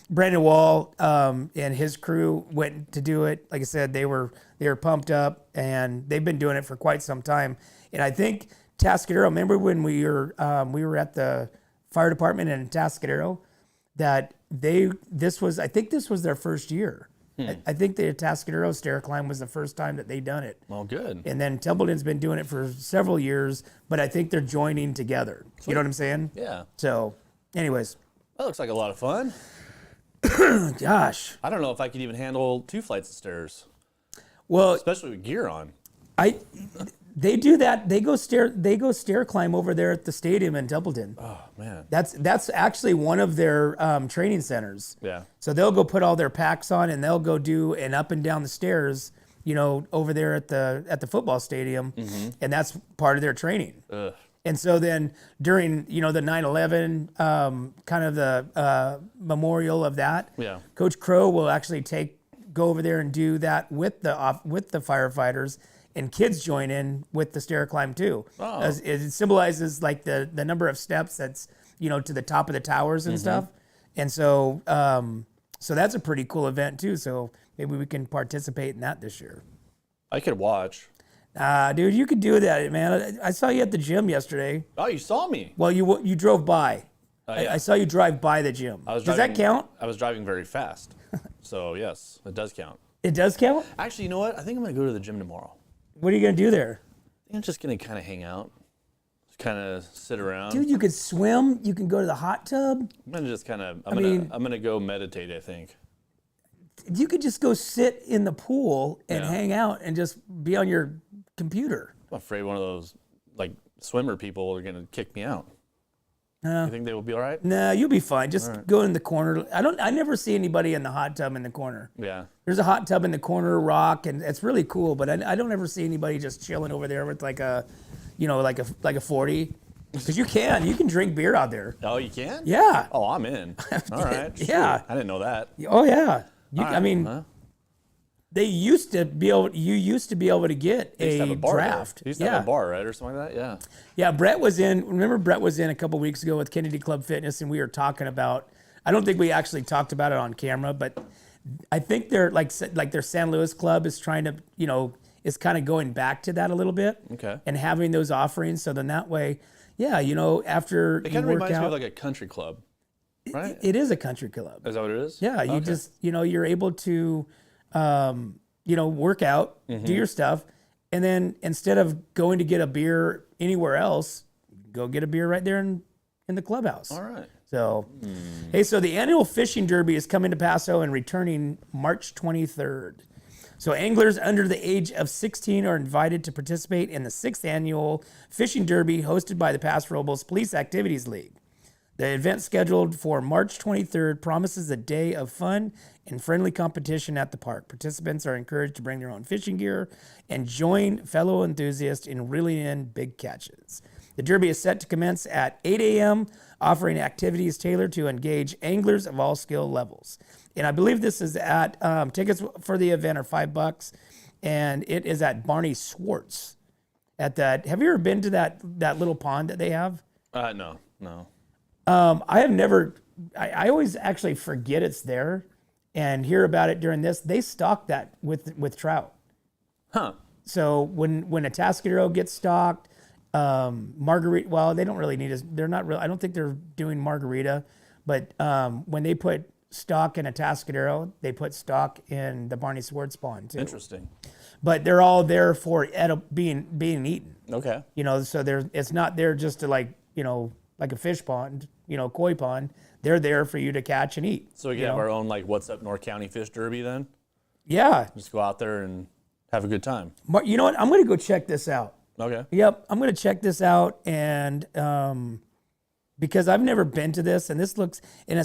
S1: Brandon Wall and his crew went to do it. Like I said, they were pumped up, and they've been doing it for quite some time. And I think Atascadero. Remember when we were at the fire department in Atascadero? That this was their first year. I think the Atascadero stair climb was the first time that they done it.
S2: Well, good.
S1: And then Templeton's been doing it for several years, but I think they're joining together. Sweet. You know what I'm saying?
S2: Yeah.
S1: So, anyways.
S2: That looks like a lot of fun.
S1: Gosh.
S2: I don't know if I could even handle 2 flights of stairs,
S1: Well,
S2: especially with gear on.
S1: they do that. They go stair climb over there at the stadium in Templeton.
S2: Oh, man.
S1: That's actually one of their training centers.
S2: Yeah.
S1: So they'll go put all their packs on and they'll go do an up and down the stairs, over there at the football stadium, and that's part of their training.
S2: Ugh.
S1: And so then during, the 9/11 kind of the memorial of that,
S2: Yeah.
S1: Coach Crow will actually go over there and do that with the firefighters, and kids join in with the stair climb too.
S2: Oh.
S1: As it symbolizes like the number of steps that's, to the top of the towers and stuff. And so so that's a pretty cool event too. So maybe we can participate in that this year.
S2: I could watch.
S1: Dude, you could do that, man. I saw you at the gym yesterday.
S2: Oh, you saw me.
S1: Well, you drove by.
S2: Yeah.
S1: I saw you drive by the gym. Does that count?
S2: I was driving very fast. So, yes, it does count.
S1: It does count?
S2: Actually, you know what? I think I'm going to go to the gym tomorrow.
S1: What are you going to do there?
S2: I think I'm just going to kind of hang out. Just kind of sit around.
S1: Dude, you could swim. You can go to the hot tub.
S2: I'm going to just kind of, I'm going to go meditate, I think.
S1: You could just go sit in the pool and
S2: Yeah.
S1: hang out and just be on your computer.
S2: I'm afraid one of those, like, swimmer people are going to kick me out. You think they will be all right?
S1: Nah, you'll be fine. Just go in the corner. I never see anybody in the hot tub in the corner.
S2: Yeah.
S1: There's a hot tub in the corner, rock, and it's really cool. But I don't ever see anybody just chilling over there with like a 40. Because you can drink beer out there.
S2: Oh, you can?
S1: Yeah.
S2: Oh, I'm in. All right.
S1: Yeah.
S2: Sweet. I didn't know that.
S1: Oh yeah.
S2: All right.
S1: Huh? They used to be able. You used to be able to get
S2: They used to
S1: a
S2: have a bar there.
S1: draft.
S2: They used to have a bar, right, or something like that? Yeah.
S1: Yeah, Brett was in. Remember, Brett was in a couple weeks ago with Kennedy Club Fitness, and we were talking about. I don't think we actually talked about it on camera, but I think they're like their San Luis club is trying to, is kind of going back to that a little bit.
S2: Okay.
S1: And having those offerings, so then that way, yeah, after
S2: It
S1: you
S2: kind of
S1: work
S2: reminds me
S1: out.
S2: of like a country club. right?
S1: It is a country club.
S2: Is that what it is?
S1: Yeah, you
S2: Okay.
S1: just, you're able to, work out, do your stuff. And then instead of going to get a beer anywhere else, go get a beer right there in the clubhouse.
S2: All right.
S1: So, hey, so the annual fishing derby is coming to Paso and returning March 23rd. So anglers under the age of 16 are invited to participate in the 6th annual fishing derby hosted by the Paso Robles Police Activities League. The event scheduled for March 23rd promises a day of fun and friendly competition at the park. Participants are encouraged to bring their own fishing gear and join fellow enthusiasts in reeling in big catches. The derby is set to commence at 8 a.m., offering activities tailored to engage anglers of all skill levels. And I believe this is at, tickets for the event are $5, and it is at Barney Swartz. Have you ever been to that little pond that they have?
S2: No.
S1: I have never, I always actually forget it's there and hear about it during this. They stock that with trout.
S2: Huh.
S1: So when a Tascadero gets stocked, Margarita, well, they don't really need us. They're not really, I don't think they're doing Margarita, but when they put stock in a Tascadero, they put stock in the Barney Swartz pond too.
S2: Interesting.
S1: But they're all there for being eaten.
S2: Okay.
S1: So it's not there just to like a fish pond, koi pond. They're there for you to catch and eat.
S2: So we can have our own What's Up North County Fish Derby then?
S1: Yeah.
S2: Just go out there and have a good time.
S1: You know what? I'm going to go check this out.
S2: Okay.
S1: Yep. I'm going to check this out. And because I've never been to this, and it's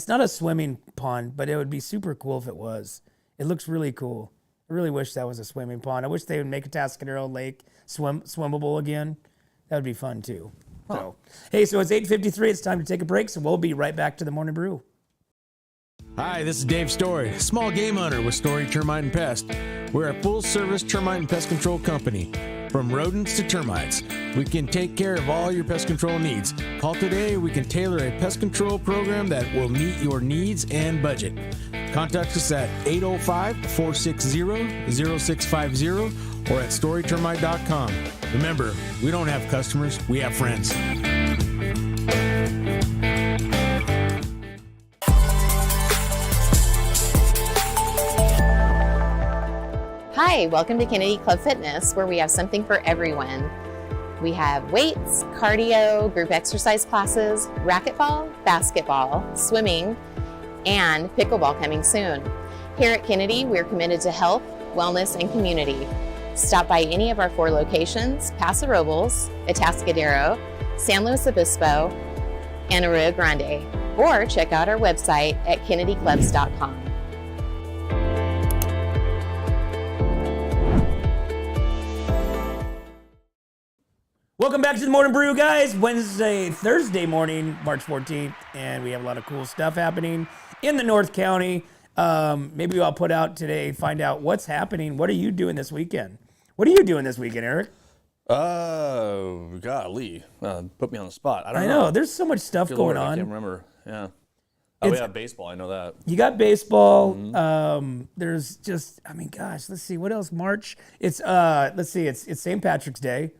S1: not a swimming pond, but it would be super cool if it was. It looks really cool. I really wish that was a swimming pond. I wish they would make a Tascadero Lake swimmable again. That would be fun too. So, hey, so it's 8:53. It's time to take a break. So we'll be right back to the Morning Brew.
S5: Hi, this is Dave Story, small game hunter with Story Termite and Pest. We're a full-service termite and pest control company. From rodents to termites, we can take care of all your pest control needs. Call today. We can tailor a pest control program that will meet your needs and budget. Contact us at 805-460-0650 or at storytermite.com. Remember, we don't have customers, we have friends.
S6: Hi, welcome to Kennedy Club Fitness, where we have something for everyone. We have weights, cardio, group exercise classes, racquetball, basketball, swimming, and pickleball coming soon. Here at Kennedy, we're committed to health, wellness, and community. Stop by any of our 4 locations: Paso Robles, Atascadero, San Luis Obispo, and Arroyo Grande, or check out our website at kennedyclubs.com.
S1: Welcome back to the Morning Brew, guys. Thursday morning, March 14th, and we have a lot of cool stuff happening in the North County. Maybe I'll put out today, find out what's happening. What are you doing this weekend? What are you doing this weekend, Eric?
S2: Golly. Put me on the spot.
S1: I know. There's so much stuff
S2: Good
S1: going
S2: Lord, I
S1: on.
S2: can't remember. Yeah. Oh, we have baseball. I know that.
S1: You got baseball. There's just, gosh, let's see. What else? March. It's it's St. Patrick's Day.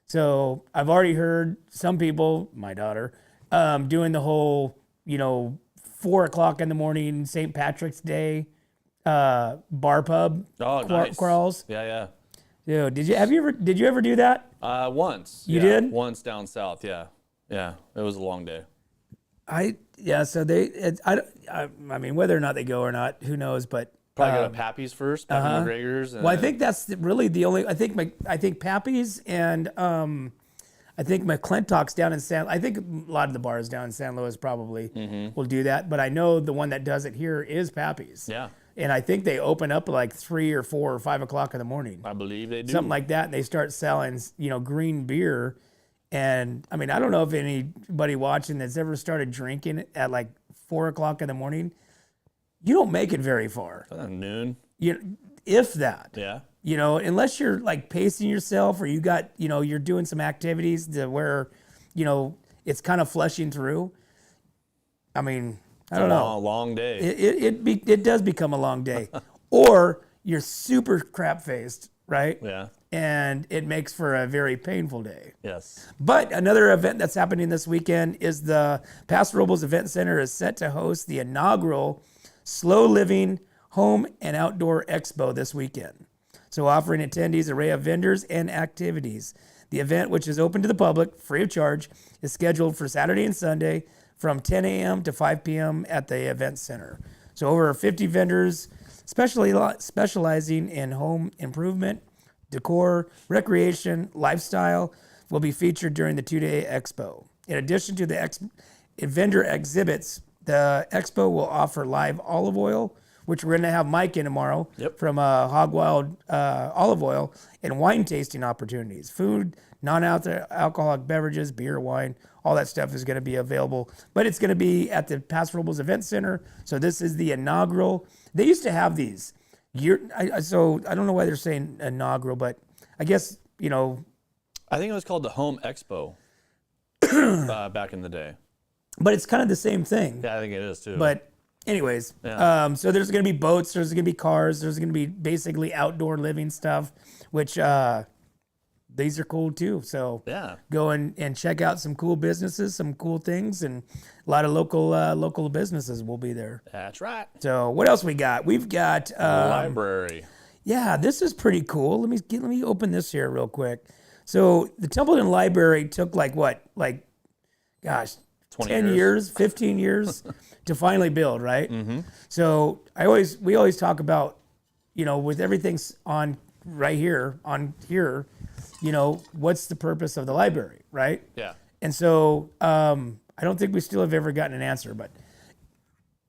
S1: So I've already heard some people, my daughter, doing the whole, 4:00 in the morning, St. Patrick's Day, bar pub
S2: Nice.
S1: crawls.
S2: Yeah.
S1: Dude, did you ever do that?
S2: Once.
S1: You did?
S2: Once down south. Yeah. It was a long day.
S1: So whether or not they go or not, who knows, but
S2: Probably go to Pappy's first, Pappy McGregor's. And
S1: well, I think that's really the only. I think Pappy's and I think McClintock's down in San. I think a lot of the bars down in San Luis probably will do that, but I know the one that does it here is Pappy's.
S2: Yeah.
S1: And I think they open up like 3 or 4 or 5 o'clock in the morning.
S2: I believe they do.
S1: Something like that, and they start selling, green beer. And I don't know if anybody watching that's ever started drinking at like 4 o'clock in the morning. You don't make it very far.
S2: Noon.
S1: If that.
S2: Yeah.
S1: Unless you're like pacing yourself or you got, you're doing some activities to where, it's kind of flushing through. I don't know.
S2: A long day.
S1: It does become a long day. Or you're super crap faced, right?
S2: Yeah.
S1: and it makes for a very painful day.
S2: Yes.
S1: But another event that's happening this weekend is the Paso Robles Event Center is set to host the inaugural Slow Living Home and Outdoor Expo this weekend. So offering attendees an array of vendors and activities. The event, which is open to the public, free of charge, is scheduled for Saturday and Sunday from 10 a.m. to 5 p.m. at the event center. So over 50 vendors specializing in home improvement, decor, recreation, lifestyle will be featured during the two-day expo. In addition to the vendor exhibits, the expo will offer live olive oil, which we're going to have Mike in tomorrow from Hog Wild Olive Oil, and wine tasting opportunities. Food, non-alcoholic beverages, beer, wine, all that stuff is going to be available. But it's going to be at the Paso Robles Event Center. So this is the inaugural. They used to have these. So I don't know why they're saying inaugural, but I guess,
S2: I think it was called the Home Expo back in the day.
S1: But it's kind of the same thing.
S2: Yeah, I think it is too.
S1: But anyways, so there's going to be boats, there's going to be cars, there's going to be basically outdoor living stuff, which these are cool too. So go and check out some cool businesses, some cool things, and a lot of local businesses will be there.
S2: That's right.
S1: So what else we got? We've got
S2: library.
S1: Yeah, this is pretty cool. Let me open this here real quick. So the Templeton Library took 10 years, 15 years to finally build, right? Mm-hmm. So we always talk about, with everything's on here, what's the purpose of the library, right?
S2: Yeah.
S1: And so I don't think we still have ever gotten an answer, but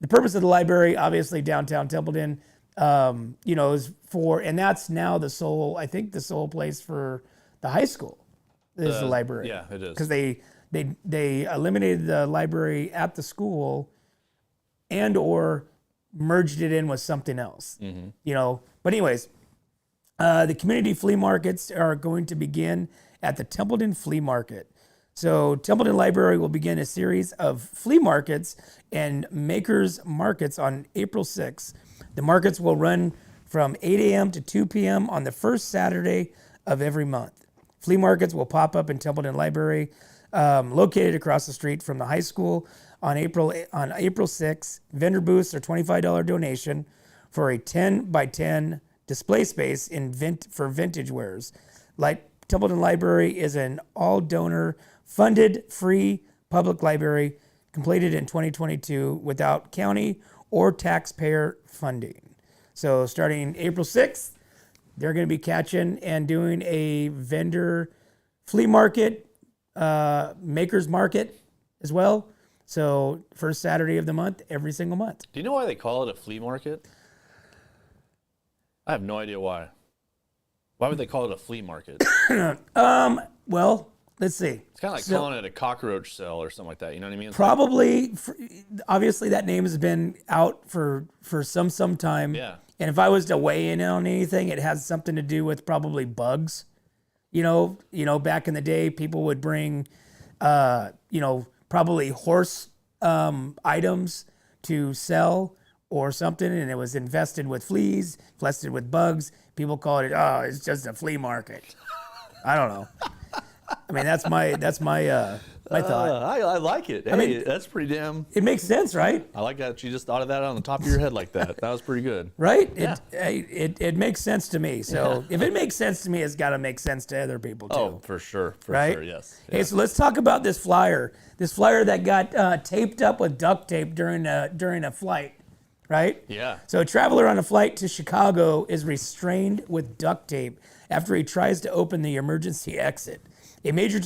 S1: the purpose of the library, obviously downtown Templeton, is for, and that's now the sole place for the high school is the library.
S2: Yeah, it is.
S1: Because they eliminated the library at the school and or merged it in with something else. Mm-hmm. But anyways, the community flea markets are going to begin at the Templeton Flea Market. So Templeton Library will begin a series of flea markets and makers markets on April 6th. The markets will run from 8 a.m. to 2 p.m. on the first Saturday of every month. Flea markets will pop up in Templeton Library, located across the street from the high school on April 6th. Vendor booths are $25 donation for a 10 by 10 display space for vintage wares. Like Templeton Library is an all-donor funded free public library completed in 2022 without county or taxpayer funding. So starting April 6th, they're going to be catching and doing a vendor flea market, makers market as well. So first Saturday of the month, every single month.
S2: Do you know why they call it a flea market? I have no idea why. Why would they call it a flea market?
S1: Well, let's see.
S2: It's kind of like calling it a cockroach cell or something like that. You know what I mean? It's
S1: probably, obviously that name has been out for some time.
S2: Yeah.
S1: And if I was to weigh in on anything, it has something to do with probably bugs. Back in the day, people would bring, probably horse items to sell or something, and it was infested with fleas, infested with bugs. People call it, it's just a flea market. I don't know. I mean, that's my thought.
S2: I like it. Hey, that's pretty damn.
S1: It makes sense, right?
S2: I like that you just thought of that on the top of your head like that. That was pretty good.
S1: Right?
S2: Yeah.
S1: It makes sense to me. So if it makes sense to me, it's got to make sense to other people too.
S2: Oh, for sure.
S1: Right?
S2: Sure, yes.
S1: Hey, so let's talk about this flyer. This flyer that got taped up with duct tape during a flight, right?
S2: Yeah.
S1: So a traveler on a flight to Chicago is restrained with duct tape after he tries to open the emergency exit. A major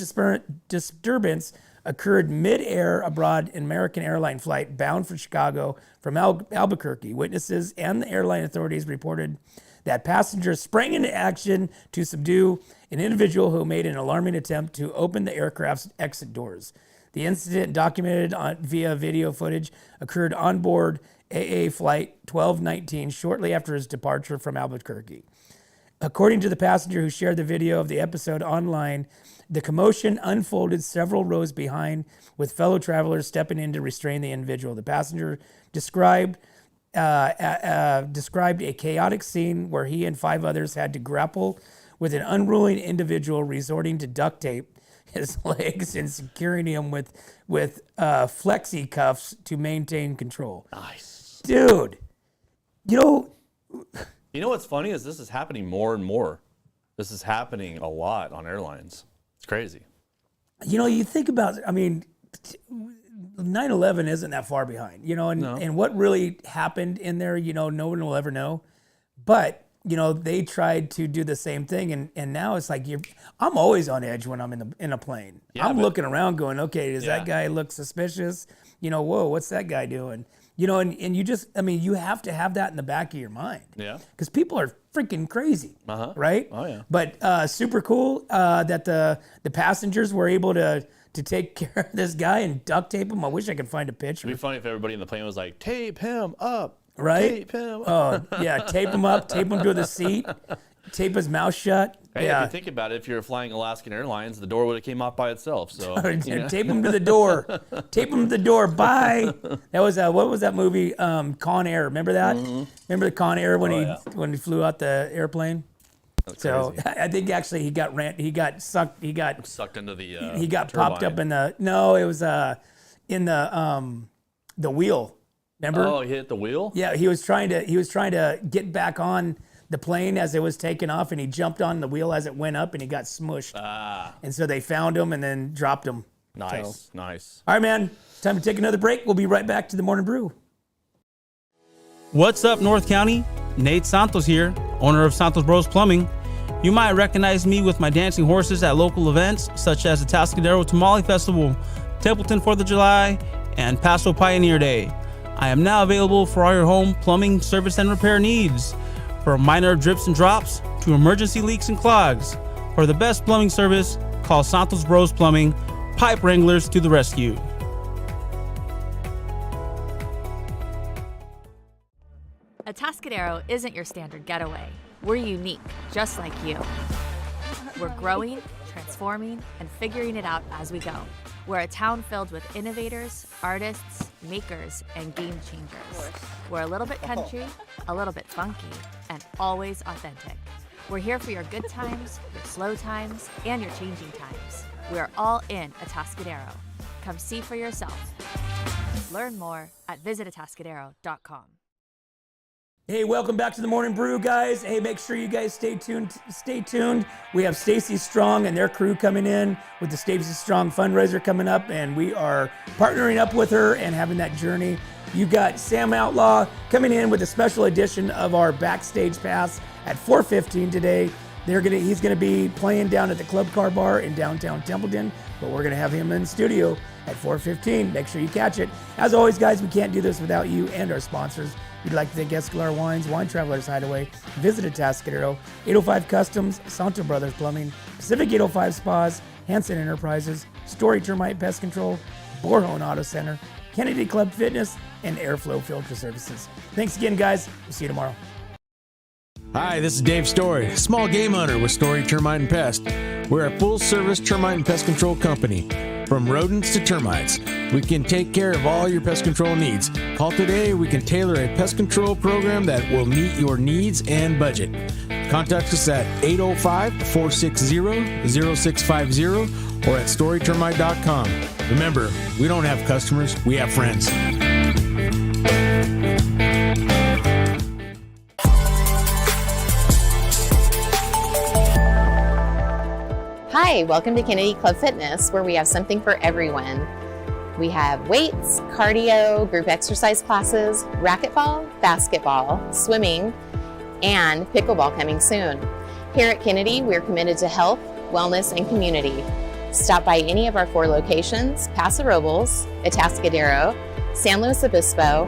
S1: disturbance occurred mid-air aboard an American airline flight bound for Chicago from Albuquerque. Witnesses and the airline authorities reported that passengers sprang into action to subdue an individual who made an alarming attempt to open the aircraft's exit doors. The incident, documented via video footage, occurred on board AA Flight 1219 shortly after his departure from Albuquerque. According to the passenger who shared the video of the episode online, the commotion unfolded several rows behind, with fellow travelers stepping in to restrain the individual. The passenger described a chaotic scene where he and 5 others had to grapple with an unruly individual resorting to duct tape his legs and securing him with flexi cuffs to maintain control.
S2: Nice.
S1: Dude,
S2: You know what's funny is this is happening more and more. This is happening a lot on airlines. It's crazy.
S1: You think about, 9/11 isn't that far behind, and what really happened in there, no one will ever know. But, they tried to do the same thing. And now it's like I'm always on edge when I'm in a plane.
S2: Yeah,
S1: I'm looking around going, okay, does that guy look suspicious? Whoa, what's that guy doing? And you just, you have to have that in the back of your mind.
S2: Yeah.
S1: Because people are freaking crazy, right?
S2: Oh, yeah.
S1: But super cool that the passengers were able to take care of this guy and duct tape him. I wish I could find a picture.
S2: It'd be funny if everybody in the plane was like, tape him up.
S1: Right?
S2: Tape him up.
S1: Oh, yeah, tape him up, tape him to the seat, tape his mouth shut.
S2: Hey,
S1: yeah.
S2: if you think about it, if you're flying Alaskan Airlines, the door would have came off by itself. So
S1: Tape him to the door. Tape him to the door. Bye. That was what was that movie? Con Air. Remember that? Remember the Con Air when he flew out the airplane?
S2: That's
S1: So
S2: crazy.
S1: I think actually he got sucked. He got
S2: Sucked into the
S1: he got
S2: turbine.
S1: popped up in the it was in the wheel. Remember?
S2: Oh, he hit the wheel?
S1: Yeah, he was trying to get back on the plane as it was taking off, and he jumped on the wheel as it went up, and he got smushed. And so they found him and then dropped him.
S2: Nice, nice.
S1: All right, man. Time to take another break. We'll be right back to the Morning Brew.
S7: What's up, North County? Nate Santos here, owner of Santos Bros Plumbing. You might recognize me with my dancing horses at local events such as the Atascadero Tamale Festival, Templeton 4th of July, and Paso Pioneer Day. I am now available for all your home plumbing service and repair needs, from minor drips and drops to emergency leaks and clogs. For the best plumbing service, call Santos Bros Plumbing, pipe wranglers to the rescue.
S8: Atascadero isn't your standard getaway. We're unique, just like you. We're growing, transforming, and figuring it out as we go. We're a town filled with innovators, artists, makers, and game changers. We're a little bit country, a little bit funky, and always authentic. We're here for your good times, your slow times, and your changing times. We're all in Atascadero. Come see for yourself. Learn more at visitatascadero.com.
S1: Hey, welcome back to the Morning Brew, guys. Hey, make sure you guys stay tuned. Stay tuned. We have Stacy Strong and their crew coming in with the Stacy Strong fundraiser coming up, and we are partnering up with her and having that journey. You got Sam Outlaw coming in with a special edition of our backstage pass at 4:15 today. He's gonna be playing down at the Club Car Bar in downtown Templeton, but we're gonna have him in studio at 4:15. Make sure you catch it. As always, guys, we can't do this without you and our sponsors. We'd like to thank Escalar Wines, Wine Travelers Hideaway, Visit Atascadero, 805 Customs, Santo Brothers Plumbing, Pacific 805 Spas, Hanson Enterprises, Story Termite Pest Control, Borhone Auto Center, Kennedy Club Fitness, and Airflow Filter Services. Thanks again, guys. We'll see you tomorrow.
S5: Hi, this is Dave Story, small game hunter with Story Termite and Pest. We're a full-service termite and pest control company. From rodents to termites, we can take care of all your pest control needs. Call today. We can tailor a pest control program that will meet your needs and budget. Contact us at 805-460-0650 or at storytermite.com. Remember, we don't have customers, we have friends.
S6: Hi, welcome to Kennedy Club Fitness, where we have something for everyone. We have weights, cardio, group exercise classes, racquetball, basketball, swimming, and pickleball coming soon. Here at Kennedy, we're committed to health, wellness, and community. Stop by any of our 4 locations: Paso Robles, Atascadero, San Luis Obispo,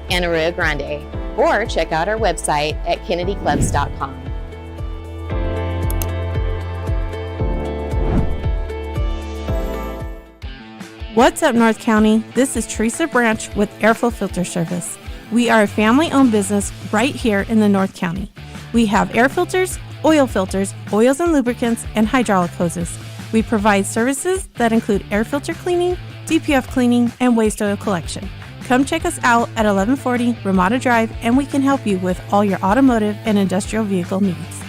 S6: and Arroyo Grande, or check out our website at kennedyclubs.com.
S3: What's up, North County? This is Teresa Branch with Airflow Filter Service. We are a family-owned business right here in the North County. We have air filters, oils and lubricants, and hydraulic hoses. We provide services that include air filter cleaning, DPF cleaning, and waste oil collection. Come check us out at 1140 Ramada Drive, and we can help you with all your automotive and industrial vehicle needs.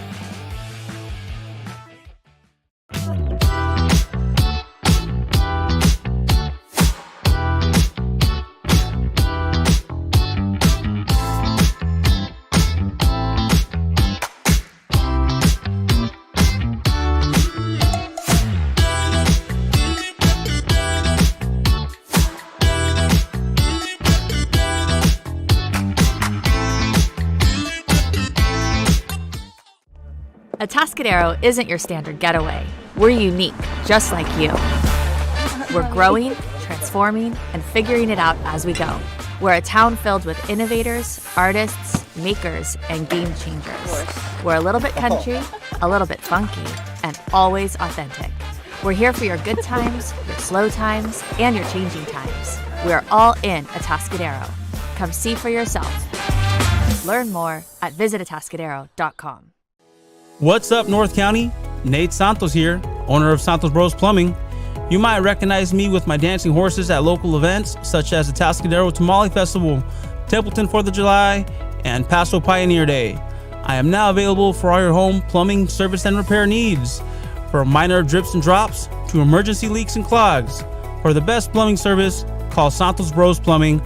S8: Atascadero isn't your standard getaway. We're unique, just like you. We're growing, transforming, and figuring it out as we go. We're a town filled with innovators, artists, makers, and game changers. We're a little bit country, a little bit funky, and always authentic. We're here for your good times, your slow times, and your changing times. We're all in Atascadero. Come see for yourself. Learn more at visitatascadero.com.
S7: What's up, North County? Nate Santos here, owner of Santos Bros Plumbing. You might recognize me with my dancing horses at local events such as the Atascadero Tamale Festival, Templeton 4th of July, and Paso Pioneer Day. I am now available for all your home plumbing service and repair needs, from minor drips and drops to emergency leaks and clogs. For the best plumbing service, call Santos Bros Plumbing